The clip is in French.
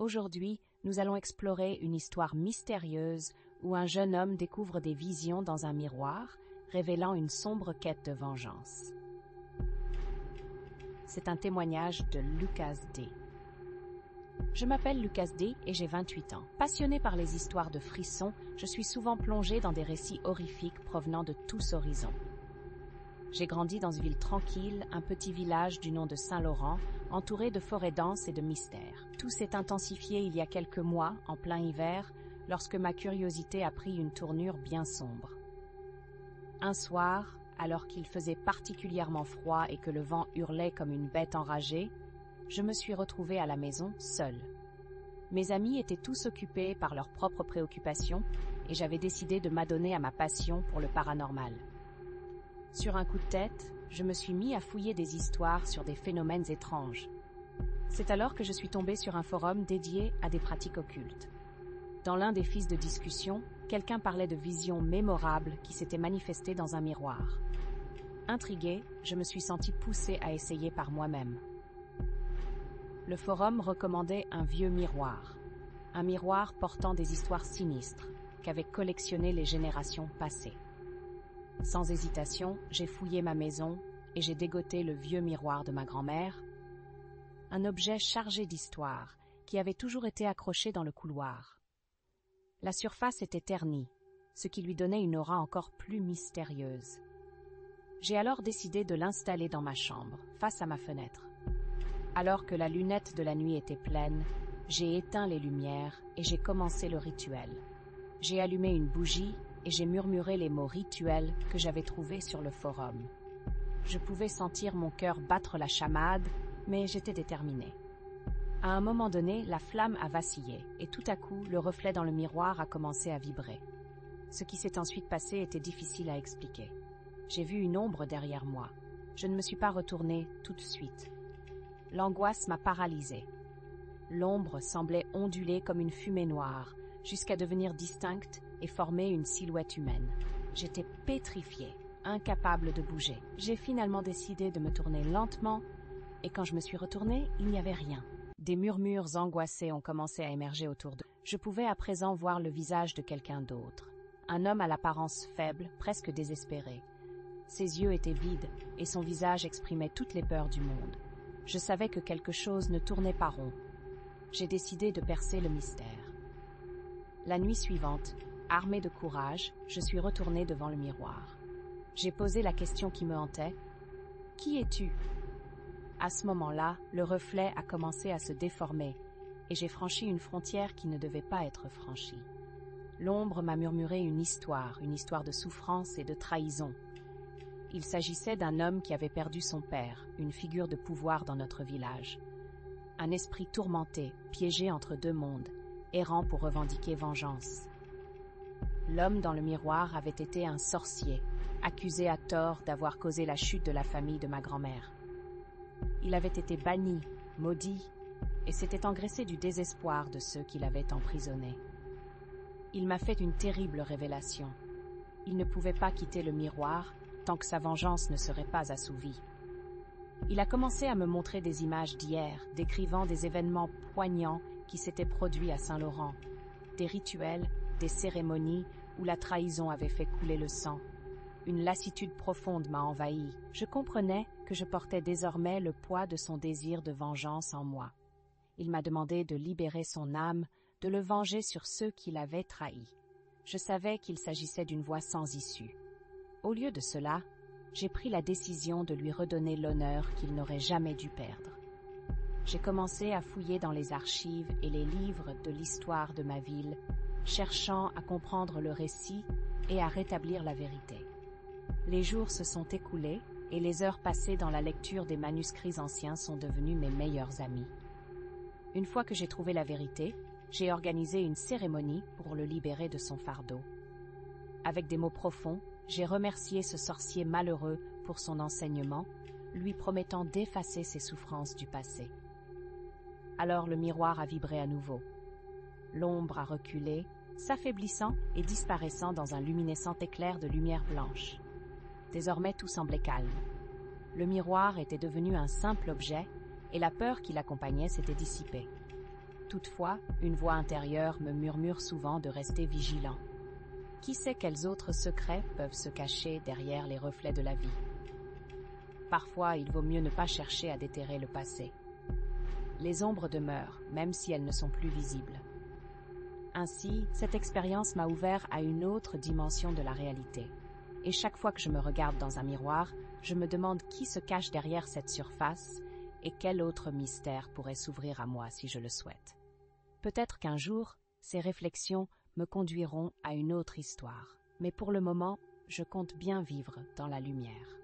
Aujourd'hui, nous allons explorer une histoire mystérieuse où un jeune homme découvre des visions dans un miroir, révélant une sombre quête de vengeance. C'est un témoignage de Lucas D. Je m'appelle Lucas D et j'ai 28 ans. Passionné par les histoires de frissons, je suis souvent plongé dans des récits horrifiques provenant de tous horizons. J'ai grandi dans une ville tranquille, un petit village du nom de Saint-Laurent, entouré de forêts denses et de mystères. Tout s'est intensifié il y a quelques mois, en plein hiver, lorsque ma curiosité a pris une tournure bien sombre. Un soir, alors qu'il faisait particulièrement froid et que le vent hurlait comme une bête enragée, je me suis retrouvée à la maison seule. Mes amis étaient tous occupés par leurs propres préoccupations et j'avais décidé de m'adonner à ma passion pour le paranormal. Sur un coup de tête, je me suis mis à fouiller des histoires sur des phénomènes étranges. C'est alors que je suis tombée sur un forum dédié à des pratiques occultes. Dans l'un des fils de discussion, quelqu'un parlait de visions mémorables qui s'étaient manifestées dans un miroir. Intriguée, je me suis sentie poussée à essayer par moi-même. Le forum recommandait un vieux miroir. Un miroir portant des histoires sinistres qu'avaient collectionnées les générations passées. Sans hésitation, j'ai fouillé ma maison et j'ai dégoté le vieux miroir de ma grand-mère, un objet chargé d'histoire qui avait toujours été accroché dans le couloir. La surface était ternie, ce qui lui donnait une aura encore plus mystérieuse. J'ai alors décidé de l'installer dans ma chambre, face à ma fenêtre. Alors que la lunette de la nuit était pleine, j'ai éteint les lumières et j'ai commencé le rituel. J'ai allumé une bougie et j'ai murmuré les mots rituels que j'avais trouvés sur le forum. Je pouvais sentir mon cœur battre la chamade, mais j'étais déterminée. À un moment donné, la flamme a vacillé et tout à coup, le reflet dans le miroir a commencé à vibrer. Ce qui s'est ensuite passé était difficile à expliquer. J'ai vu une ombre derrière moi. Je ne me suis pas retournée tout de suite. L'angoisse m'a paralysée. L'ombre semblait onduler comme une fumée noire, jusqu'à devenir distincte et former une silhouette humaine. J'étais pétrifiée, incapable de bouger. J'ai finalement décidé de me tourner lentement, et quand je me suis retournée, il n'y avait rien. Des murmures angoissés ont commencé à émerger autour d'eux. Je pouvais à présent voir le visage de quelqu'un d'autre. Un homme à l'apparence faible, presque désespéré. Ses yeux étaient vides, et son visage exprimait toutes les peurs du monde. Je savais que quelque chose ne tournait pas rond. J'ai décidé de percer le mystère. La nuit suivante, armée de courage, je suis retournée devant le miroir. J'ai posé la question qui me hantait. « Qui es-tu » À ce moment-là, le reflet a commencé à se déformer et j'ai franchi une frontière qui ne devait pas être franchie. L'ombre m'a murmuré une histoire de souffrance et de trahison. Il s'agissait d'un homme qui avait perdu son père, une figure de pouvoir dans notre village. Un esprit tourmenté, piégé entre deux mondes, errant pour revendiquer vengeance. L'homme dans le miroir avait été un sorcier, accusé à tort d'avoir causé la chute de la famille de ma grand-mère. Il avait été banni, maudit, et s'était engraissé du désespoir de ceux qui l'avaient emprisonné. Il m'a fait une terrible révélation. Il ne pouvait pas quitter le miroir tant que sa vengeance ne serait pas assouvie. Il a commencé à me montrer des images d'hier, décrivant des événements poignants qui s'étaient produits à Saint-Laurent, des rituels, des cérémonies où la trahison avait fait couler le sang. Une lassitude profonde m'a envahi. Je comprenais que je portais désormais le poids de son désir de vengeance en moi. Il m'a demandé de libérer son âme, de le venger sur ceux qui l'avaient trahi. Je savais qu'il s'agissait d'une voie sans issue. Au lieu de cela, j'ai pris la décision de lui redonner l'honneur qu'il n'aurait jamais dû perdre. J'ai commencé à fouiller dans les archives et les livres de l'histoire de ma ville, cherchant à comprendre le récit et à rétablir la vérité. Les jours se sont écoulés et les heures passées dans la lecture des manuscrits anciens sont devenues mes meilleurs amis. Une fois que j'ai trouvé la vérité, j'ai organisé une cérémonie pour le libérer de son fardeau. Avec des mots profonds, j'ai remercié ce sorcier malheureux pour son enseignement, lui promettant d'effacer ses souffrances du passé. Alors le miroir a vibré à nouveau. L'ombre a reculé, s'affaiblissant et disparaissant dans un luminescent éclair de lumière blanche. Désormais tout semblait calme. Le miroir était devenu un simple objet et la peur qui l'accompagnait s'était dissipée. Toutefois, une voix intérieure me murmure souvent de rester vigilant. Qui sait quels autres secrets peuvent se cacher derrière les reflets de la vie? Parfois, il vaut mieux ne pas chercher à déterrer le passé. Les ombres demeurent, même si elles ne sont plus visibles. Ainsi, cette expérience m'a ouvert à une autre dimension de la réalité. Et chaque fois que je me regarde dans un miroir, je me demande qui se cache derrière cette surface et quel autre mystère pourrait s'ouvrir à moi si je le souhaite. Peut-être qu'un jour, ces réflexions me conduiront à une autre histoire. Mais pour le moment, je compte bien vivre dans la lumière.